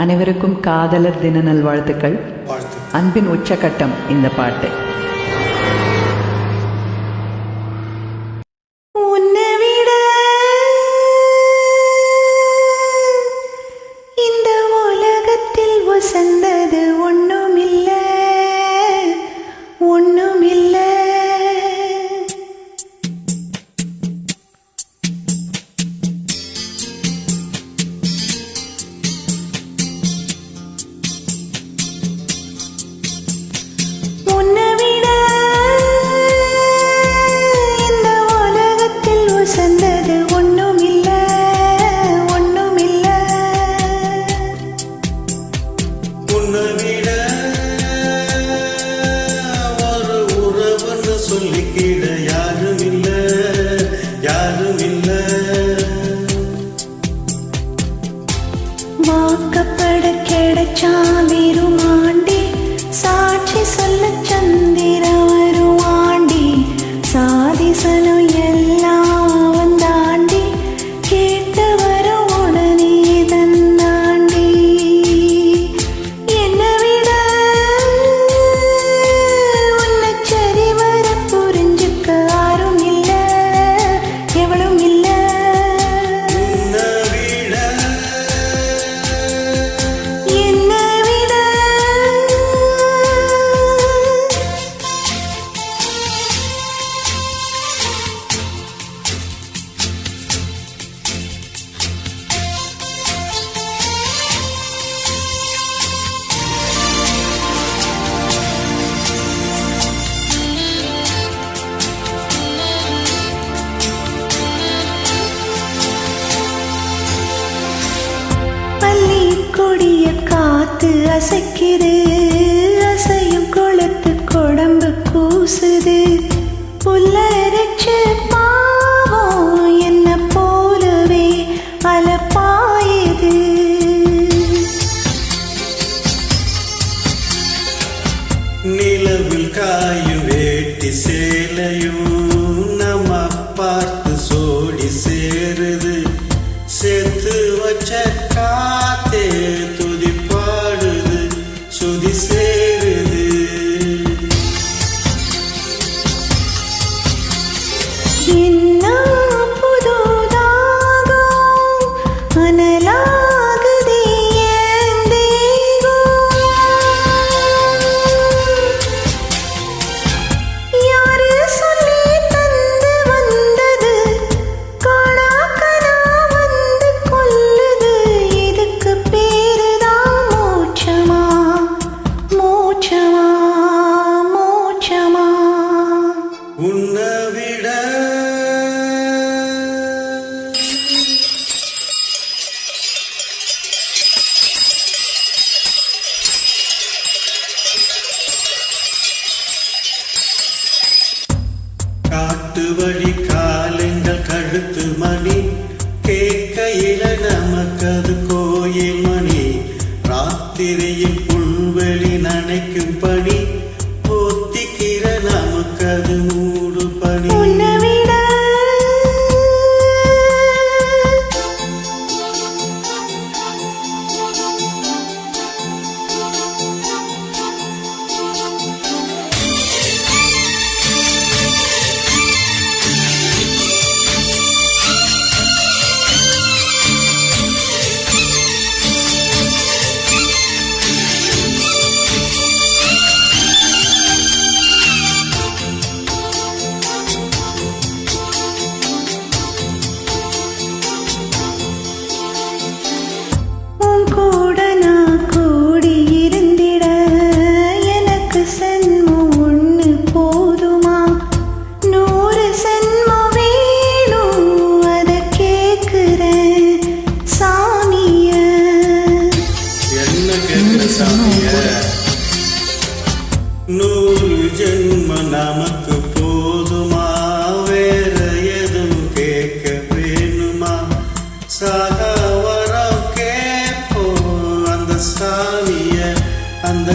அனைவருக்கும் காதலர் தின நல்வாழ்த்துக்கள். அன்பின் உச்சகட்டம் இந்த பாட்டு. இந்த உலகத்தில் வசந்தது ஒண்ணுமில்ல ஒண்ணுமில்ல. சொல்லிக்கிட யாரும் இல்ல யாரும் இல்ல. வாக்கப்பட கிடைச்சா வெறுமாண்டி, சாட்சி சொல்ல சந்திர வருவாண்டி, சாதிசனம் எல்லாம் வந்தாண்டி, கேட்டு வர உடனே தந்தாண்டி. என்ன விட உன்னை சரி வர புரிஞ்சுக்க யாரும் இல்ல எவளும் இல்ல. கொடிய காத்து அசைக்குது, அசையும் குளத்து கொடம்பு கூசுது, புல்லரைச்சு பாவம் என்ன போலவே அலப்பாயுது. நிலவில் காயும் வேட்டி சேலையும் நம்ம பார்த்து சோடி சேருது, சேர்த்து வச்ச காத்தே துதி பாடுது சுதி சேருது. என்ன புதுதாக அனலாகுது என் தேகம், யாரு சொல்லி தந்து வந்தது, காணாக்கனா வந்து கொல்லுது. இதுக்கு பேருதான் மோட்சமா மோட்சமா மோட்சமா. உன்னை விட காட்டு வழி காலங்கள் கழுத்து மணி, கேட்கையில நமக்கது கோயில் மணி, ராத்திரியில் புல்வெளி நனைக்கும் பணி, போத்திக்கிற நமக்கது மூடு பணி. உன்னை விட கூட நான் கூடி இருந்திட எனக்கு சென்மம் ஒண்ணு போதுமா, 100 சென்மம் வேணும் அத கேக்குறேன் சாமிய. என்ன கேட்கிற சாமிய? 100 ஜென்ம நமக்கு போதுமா, வேற எதுவும் கேட்க வேணுமா? சாக வரம் கேட்போம் அந்த சாமிய, அந்த